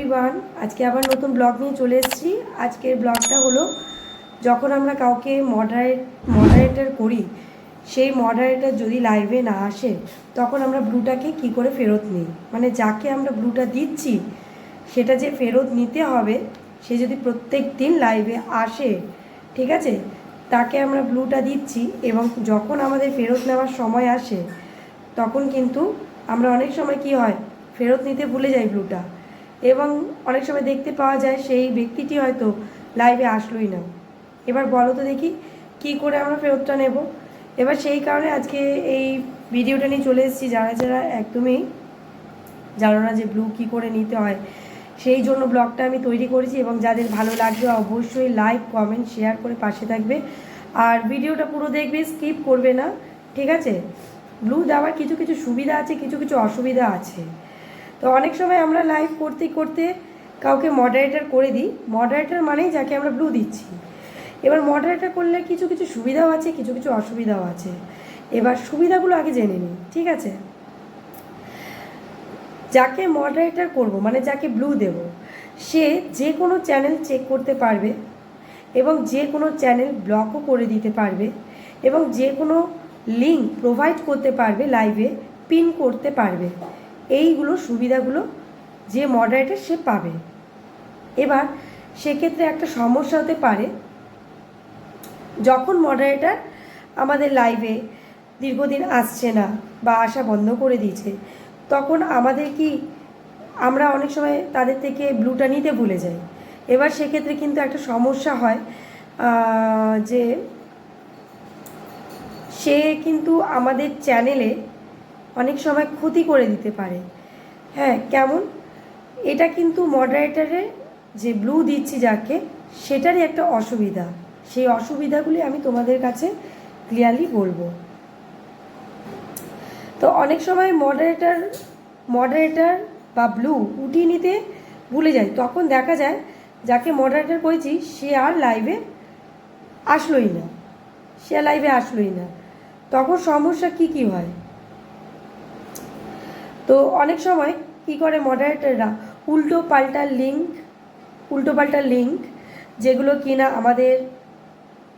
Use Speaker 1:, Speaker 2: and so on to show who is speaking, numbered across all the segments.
Speaker 1: Everyone, আজকে আবার নতুন ব্লগ নিয়ে চলে এসেছি। আজকের ব্লগটা হলো যখন আমরা কাউকে মডারেটর করি, সেই মডারেটর যদি লাইভে না আসে তখন আমরা ব্লুটাকে কি করে ফেরত নিই, মানে যাকে আমরা ব্লুটা দিচ্ছি সেটা যে ফেরত নিতে হবে, সে যদি প্রত্যেক দিন লাইভে আসে, ঠিক আছে, তাকে আমরা ব্লুটা দিচ্ছি এবং যখন আমাদের ফেরত নেওয়ার সময় আসে তখন কিন্তু আমরা অনেক সময় কি হয়, ফেরত নিতে ভুলে যাই ব্লুটা, এবং অনেক সময় দেখতে পাওয়া যায় সেই ব্যক্তিটি হয়তো লাইভে আসলোই না। এবার বলো তো দেখি কী করে আমরা ফেরতটা নেব। এবার সেই কারণে আজকে এই ভিডিওটা নিয়ে চলে এসেছি। যারা যারা একদমই জানো না যে ব্লু কী করে নিতে হয়, সেই জন্য ব্লগটা আমি তৈরি করেছি, এবং যাদের ভালো লাগবে অবশ্যই লাইক কমেন্ট শেয়ার করে পাশে থাকবে, আর ভিডিওটা পুরো দেখবে, স্কিপ করবে না, ঠিক আছে। ব্লু দেওয়ার কিছু কিছু সুবিধা আছে, কিছু কিছু অসুবিধা আছে। তো অনেক সময় আমরা লাইভ করতে করতে কাউকে মডারেটর করে দিই। মডারেটর মানেই যাকে আমরা ব্লু দিচ্ছি। এবার মডারেটর করলে কিছু কিছু সুবিধাও আছে, কিছু কিছু অসুবিধাও আছে। এবার সুবিধাগুলো আগে জেনে নিই, ঠিক আছে। যাকে মডারেটর করব, মানে যাকে ব্লু দেব, সে যে কোনো চ্যানেল চেক করতে পারবে এবং যে কোনো চ্যানেল ব্লকও করে দিতে পারবে এবং যে কোনো লিঙ্ক প্রোভাইড করতে পারবে, লাইভে পিন করতে পারবে। এইগুলো সুবিধাগুলো যে মডারেটর সে পাবে। এবার সেক্ষেত্রে একটা সমস্যা হতে পারে, যখন মডারেটর আমাদের লাইভে দীর্ঘদিন আসছে না বা আসা বন্ধ করে দিয়েছে, তখন আমাদের কি, আমরা অনেক সময় তাদের থেকে ব্লুটা নিতে ভুলে যাই। এবার সেক্ষেত্রে কিন্তু একটা সমস্যা হয় যে সে কিন্তু আমাদের চ্যানেলে অনেক সময় ক্ষতি করে দিতে পারে। হ্যাঁ, কেমন? এটা কিন্তু মডারেটরের যে ব্লু দিচ্ছি যাকে, সেটারই একটা অসুবিধা। সেই অসুবিধাগুলি আমি তোমাদের কাছে ক্লিয়ারলি বলবো। তো অনেক সময় মডারেটর বা ব্লু উঠিয়ে নিতে ভুলে যায়, তখন দেখা যায় যাকে মডারেটর করেছি সে আর লাইভে আসলোই না। তখন সমস্যা কি হয়, তো অনেক সময় কি করে মডারেটররা উল্টো পাল্টা লিঙ্ক যেগুলো কিনা আমাদের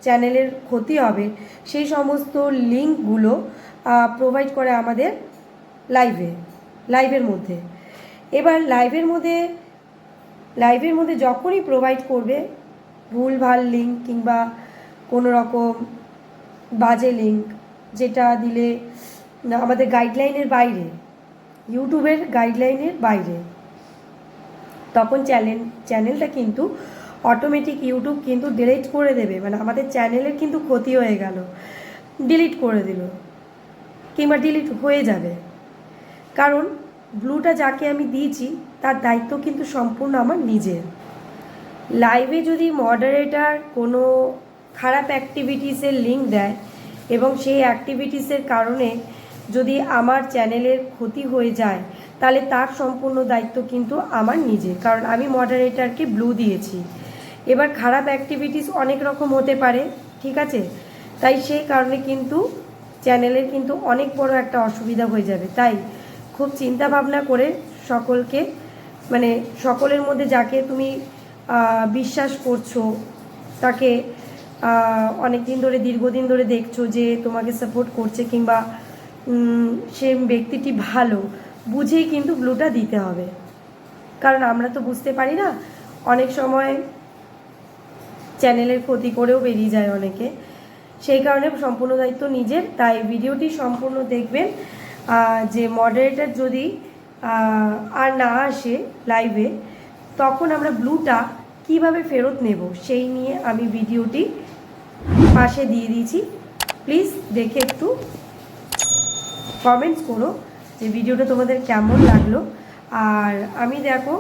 Speaker 1: চ্যানেলের ক্ষতি হবে, সেই সমস্ত লিঙ্কগুলো প্রোভাইড করে আমাদের লাইভের মধ্যে। এবার লাইভের মধ্যে যখনই প্রোভাইড করবে ভুলভাল লিঙ্ক কিংবা কোনো রকম বাজে লিঙ্ক, যেটা দিলে আমাদের গাইডলাইনের বাইরে, ইউটিউবের গাইডলাইনের বাইরে, তখন চ্যানেলটা কিন্তু অটোমেটিক ইউটিউব কিন্তু ডিলিট করে দেবে। মানে আমাদের চ্যানেলের কিন্তু ক্ষতি হয়ে গেল, ডিলিট করে দিল কিংবা ডিলিট হয়ে যাবে। কারণ ব্লুটা যাকে আমি দিয়েছি তার দায়িত্ব কিন্তু সম্পূর্ণ আমার নিজের। লাইভে যদি মডারেটর কোনো খারাপ অ্যাক্টিভিটিসের লিঙ্ক দেয় এবং সেই অ্যাক্টিভিটিসের কারণে যদি আমার চ্যানেলের ক্ষতি হয়ে যায়, তাহলে তার সম্পূর্ণ দায়িত্ব কিন্তু আমার নিজের, কারণ আমি মডারেটরকে ব্লু দিয়েছি। এবার খারাপ অ্যাক্টিভিটিস অনেক রকম হতে পারে, ঠিক আছে, তাই সেই কারণে কিন্তু চ্যানেলের কিন্তু অনেক বড় একটা অসুবিধা হয়ে যাবে। তাই খুব চিন্তা ভাবনা করে সকলকে, মানে সকলের মধ্যে যাকে তুমি বিশ্বাস করছো, তাকে অনেক দিন ধরে, দীর্ঘদিন ধরে দেখছো যে তোমাকে সাপোর্ট করছে, কিংবা সে ব্যক্তিটি ভালো, বুঝেই কিন্তু ব্লুটা দিতে হবে। কারণ আমরা তো বুঝতে পারি না, অনেক সময় চ্যানেলের ক্ষতি করেও বেরিয়ে যায় অনেকে, সেই কারণে সম্পূর্ণ দায়িত্ব নিজের। তাই ভিডিওটি সম্পূর্ণ দেখবেন। যে মডারেটর যদি আর না আসে লাইভে, তখন আমরা ব্লুটা কিভাবে ফেরত নেব সেই নিয়ে আমি ভিডিওটি পাশে দিয়ে দিয়েছি। প্লিজ দেখে একটু কমেন্টস করো যে ভিডিওটা তোমাদের কেমন লাগলো। আর আমি দেখো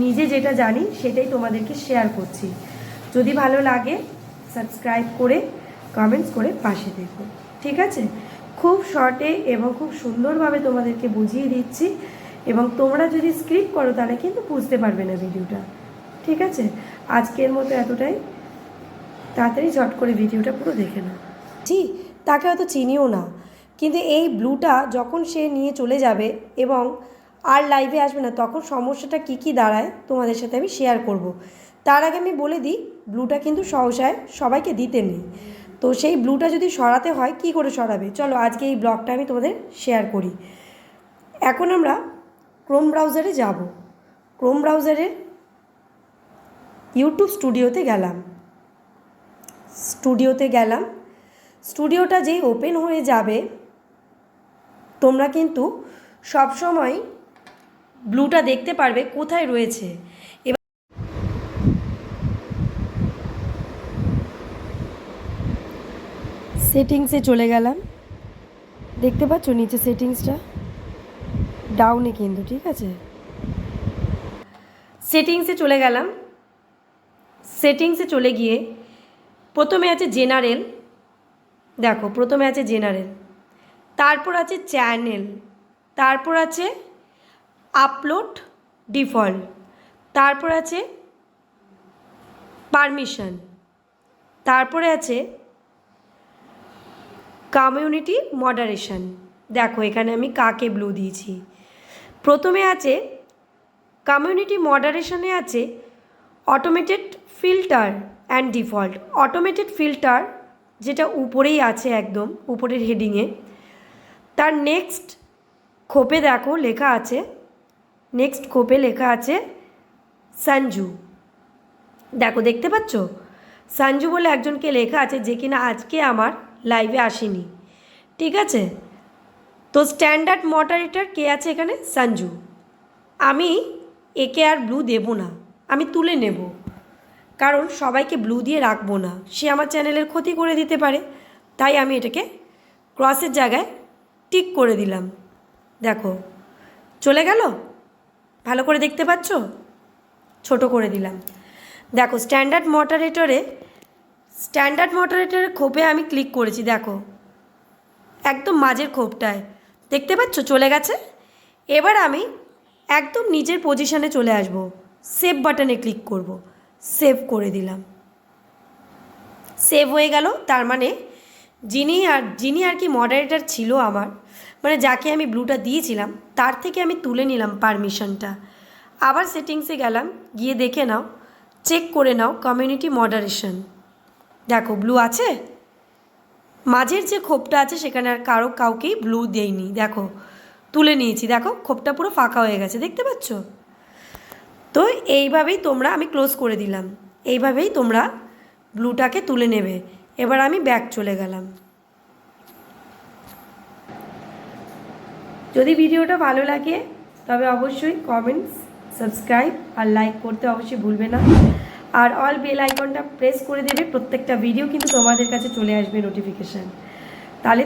Speaker 1: নিজে যেটা জানি সেটাই তোমাদেরকে শেয়ার করছি। যদি ভালো লাগে সাবস্ক্রাইব করে কমেন্টস করে পাশে দেখো, ঠিক আছে। খুব শর্টে এবং খুব সুন্দরভাবে তোমাদেরকে বুঝিয়ে দিচ্ছি, এবং তোমরা যদি স্ক্রিপ্ট করো তাহলে কিন্তু বুঝতে পারবে না ভিডিওটা, ঠিক আছে। আজকের মতো এতটাই, তাড়াতাড়ি ঝট করে ভিডিওটা পুরো দেখে নাও। জি, তাকে হয়তো চিনিও না, কিন্তু এই ব্লুটা যখন সে নিয়ে চলে যাবে এবং আর লাইভে আসবে না, তখন সমস্যাটা কী দাঁড়ায় তোমাদের সাথে আমি শেয়ার করব। তার আগে আমি বলে দিই, ব্লুটা কিন্তু সহসায় সবাইকে দিতে নেই। তো সেই ব্লুটা যদি সরাতে হয় কি করে সরাবে, চলো আজকে এই ব্লগটা আমি তোমাদের শেয়ার করি। এখন আমরা ক্রোম ব্রাউজারে যাব। ক্রোম ব্রাউজারে ইউটিউব স্টুডিওতে গেলাম। স্টুডিওটা যেই ওপেন হয়ে যাবে, তোমরা কিন্তু সবসময় ব্লুটা দেখতে পারবে কোথায় রয়েছে। এবার সেটিংসে চলে গেলাম, দেখতে পাচ্ছ নিচে সেটিংসটা ডাউনে কিন্তু, ঠিক আছে। সেটিংসে চলে গেলাম। সেটিংসে চলে গিয়ে প্রথমে আছে জেনারেল, দেখো প্রথমে আছে জেনারেল, তারপর আছে চ্যানেল, তারপর আছে আপলোড ডিফল্ট, তারপর আছে পারমিশন, তারপরে আছে কমিউনিটি মডারেশন। দেখো এখানে আমি কাকে ব্লু দিয়েছি। প্রথমে আছে কমিউনিটি মডারেশনে আছে automated filter and default. Automated filter যেটা উপরেই আছে, একদম উপরের হেডিংয়ে, তার নেক্সট খোপে দেখো লেখা আছে, নেক্সট খোপে লেখা আছে সঞ্জু। দেখো দেখতে পাচ্ছ সঞ্জু বলে একজনকে লেখা আছে, যে কিনা আজকে আমার লাইভে আসেনি, ঠিক আছে। তো স্ট্যান্ডার্ড মডারেটর কে আছে এখানে? সঞ্জু। আমি একে আর ব্লু দেব না, আমি তুলে নেব, কারণ সবাইকে ব্লু দিয়ে রাখবো না, সে আমার চ্যানেলের ক্ষতি করে দিতে পারে। তাই আমি এটাকে ক্রসের জায়গায় টিক করে দিলাম। দেখো চলে গেল, ভালো করে দেখতে পাচ্ছ, ছোট করে দিলাম। দেখো স্ট্যান্ডার্ড মডারেটরের খোপে আমি ক্লিক করেছি, দেখো একদম মাঝের খোপটায়, দেখতে পাচ্ছ চলে গেছে। এবার আমি একদম নিচের পজিশানে চলে আসব, সেভ বাটনে ক্লিক করব, সেভ করে দিলাম। সেভ হয়ে গেল। তার মানে যিনি আর কি মডারেটর ছিল আমার, মানে যাকে আমি ব্লুটা দিয়েছিলাম, তার থেকে আমি তুলে নিলাম পারমিশনটা। আবার সেটিংসে গেলাম, গিয়ে দেখে নাও, চেক করে নাও কমিউনিটি মডারেশন। দেখো ব্লু আছে, মাঝের যে খোপটা আছে সেখানে আর কাউকেই ব্লু দেইনি, দেখো তুলে নিয়েছি, দেখো খোপটা পুরো ফাঁকা হয়ে গেছে, দেখতে পাচ্ছ। তো এইভাবেই তোমরা, আমি ক্লোজ করে দিলাম, এইভাবেই তোমরা ব্লুটাকে তুলে নেবে। এবার আমি ব্যাক চলে গেলাম। যদি ভিডিওটা ভালো লাগে তবে অবশ্যই কমেন্টস, সাবস্ক্রাইব আর লাইক করতে অবশ্যই ভুলবে না। আর অল বেল আইকনটা প্রেস করে দেবে, প্রত্যেকটা ভিডিও কিন্তু তোমাদের কাছে চলে আসবে নোটিফিকেশান। তাহলে